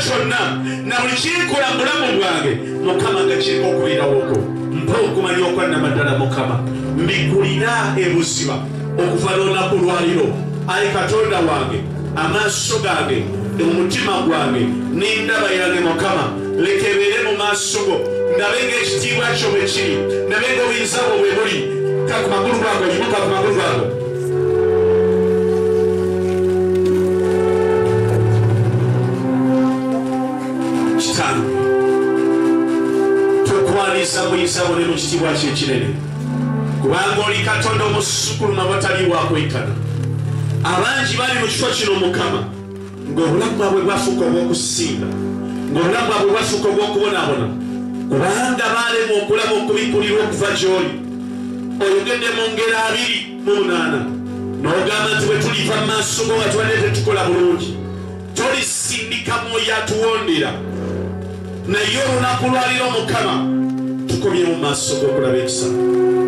kyonna na buli kinkola mu bulamu bwange Mukama nga kiriko okubeerawoko mpa okumanya okwannamaddala Mukama mbigulira ebuziba okuva n'olunaku lwaliro Ayi Katonda wange amaaso gange omutima gwange n'endaba yange Mukama leka ebeere mu maaso go ndabe ng'ekitiibwa kyo bwe kiri ndabe ng'obuyinza bwo bwe buli ku magulu gago yimuka ku magulu gago kitano tukwaniza buyinza bwo ne mu kitiibwa kyo ekinene kubanga oli Katonda omusukuluma batali wakwekana abangi bali mu kifo kino Mukama ng'obulamu bwabwe bwafuuka obw'okusinga ng'obulamu bwabwe bwafuuka obw'okubonaabona kubanga baalema okulaba okubikkulirwa okuva gy'oli oyogedde mu ngero 28 n'ogamba nti bwe tuliva mu maaso go nga tubadde tetukola bulungi tolisindika mwoyo atuwondera naye olunaku lwaliro Mukama tukomye mu maaso go okulaba ekisa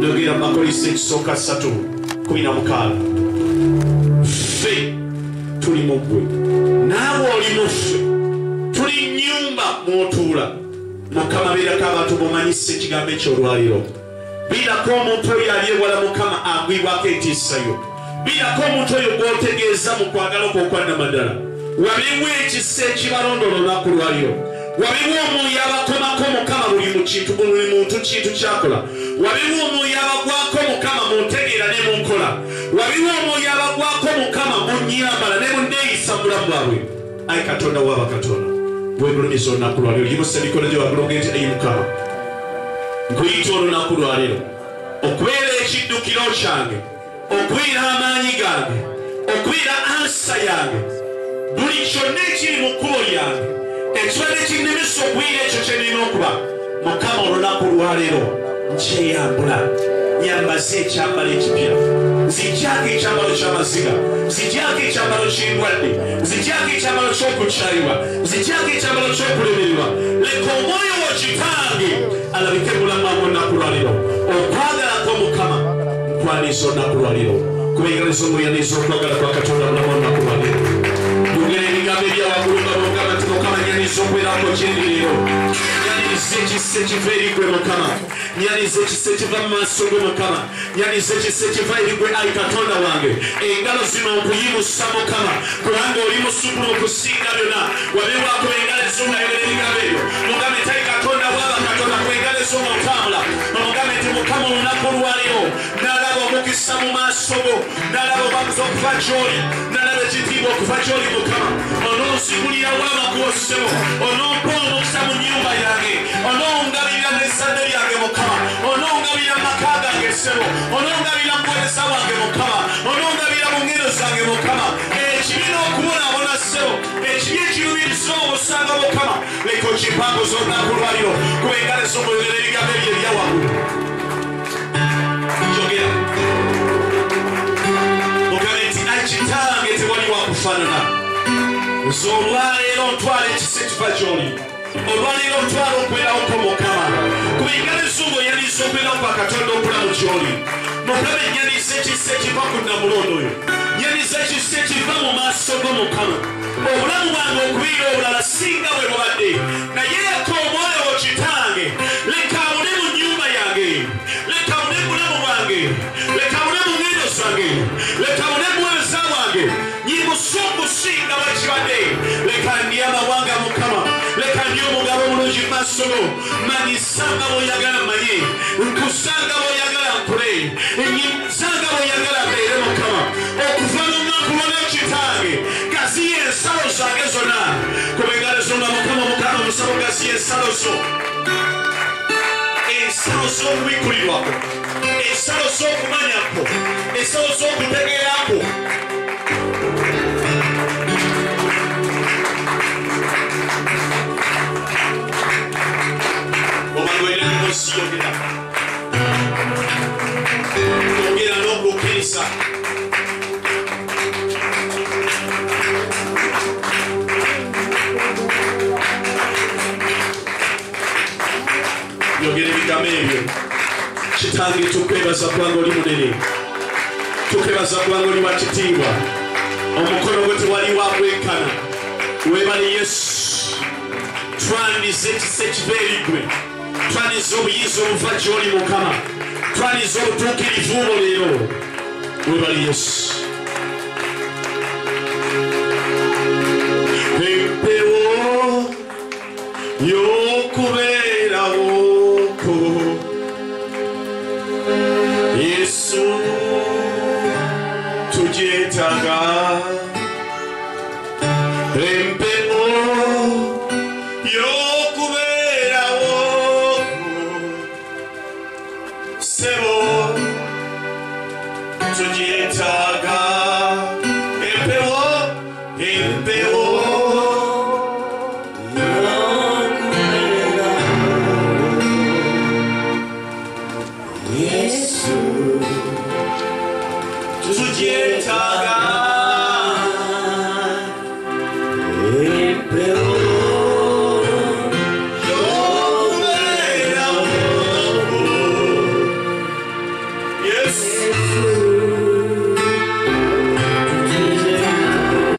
n'ogera mu Makolisi ekisooka 3:16 ffe tuli mu ggwe naawe oli mu ffe tuli nnyumba mw'otuula Mukama beerako abantu b'omanyisa ekigambo eky'olwaliro biirako omuntu oyo ali ewala Mukama agwibwako entiisa yo biirako omuntu oyo gw'otegeeza mu kwagala kwo okwannamaddala wabiwe ekisa ekibalonda olunaku lwaliro wabiwe omwoyo abakomako Mukama buli muntu kintu kyakola wabiwe omwoyo abagwako Mukama mu ntegeera ne mu nkola wabiwe omwoyo abagwako Mukama mu nnyambala ne mu nneeyisa mu bulamu bwabwe Ayi Katonda waaba Katonda bwegulumiza olunaku lwaliro yimusa emikono gyo waggulu ogende Ayi Mukama nkuyita olunaku lwaliro okubeera ekiddukiro kyange okubeera amaanyi gange okubeera ansa yange buli kyonna ekiri mu kkubo lyange ekibadde kinnemesa okubeera ekyo kye nina okuba Mukama olunaku lwaliro nkyeyambula nyambaze ekyambalo ekipya nzijjako ekyambalo ky'amaziga nzijjako ekyambalo ky'endwadde nzijjako ekyambalo ky'okukyayibwa nzijjako ekyambalo ky'okulemererwa leka omwoyo wo Kitange alabike bulamu bwa olunaku lwaliro okwagalako Mukama nkwaniza olunaku lwaliro kubeegaleza omuyaniza okwagala kwa Katonda bulamu olunaku lwaliro yogera ebigambo ebyawaggulu nga bwogamba nti Mukama nyaniza okwerako kyendireero nyaniza ekisa ekiva eri ggwe Mukama nyaniza ekisa ekiva mu maaso go Mukama nyaniza ekisa ekiva eri ggwe Ayi Katonda wange engalo zino nkuyimusa Mukama kubanga oli musukulu okusinga byonna wabeewako engalo ez'omulayo ebigambo ebyo mugambe nti Ayi Katonda waaba Katonda ku engalo ez'omutambula mugambe nti Mukama olunaku lwaliro nalaba omukisa mu maaso go nalaba obamuza okuva gy'oli nalaba ekitiibwa okuva gy'oli Mukama onoonsigulira w'amakubo ssebo onompa omukisa mu nnyumba yange onoongabirira n'ezzadde lyange Mukama onoongabirira maka gange ssebo onoongabirira muweereza wange Mukama onoongabirira mu ngendo zange Mukama ekibiina okubonaabona ssebo ekibi ekirubiriza obusanga Mukama leka okimpanguza olunaku lwaliro kuba engalo ez'omuyogera ebigambo ebyo ebyawaggulu njogera mugambe nti Ayi Kitange tewali wakufaanana nze olwaleero ntwala ekisa ekiva gy'oli olwaleero ntwala okwerawoko Mukama kuba engalo ez'omuyaniza okwerako kwa Katonda okulamu gy'oli Mukama nyaniza ekisa ekiva ku Namulondo oyo nyaniza ekisa ekiva mu maaso go Mukama obulamu bwange okubeera obulala singa bwe bubadde naye leka omwoyo wo Kitange leka awune mu nnyumba yange leka awune mu bulamu bwange leka awune mu ngendo zange leka awune mu buweereza bwange nyimusa okusinga bwe kibadde leka ndi amawanga Mukama leka ndi omugabo omulungi mu maaso go manyisanga bw'oyagala manye nkusanga bw'oyagala nkule nyimusanga bw'oyagala mbeere Mukama okuva mu lunaku lwaliro Kitange gaziya ensalo zange zonna kuba engalo zonna Mukama omusabo gaziya ensalo zo ensalo z'okubikkulirwako ensalo z'okumanyako ensalo z'okutegeerako omagwera nemosi yogera n'okukkiriza yogera ebigambo ebyo Kitange tukwebaza kubanga oli munene tukwebaza kubanga oli wa kitiibwa omukono gwe tewali wagwenkana weebale Yesu twanize ekisa ekiva eri ggwe twanize obuyinza obuva gy'oli mukama twanize obutuukirivu bwo leero webali yesu empewo yo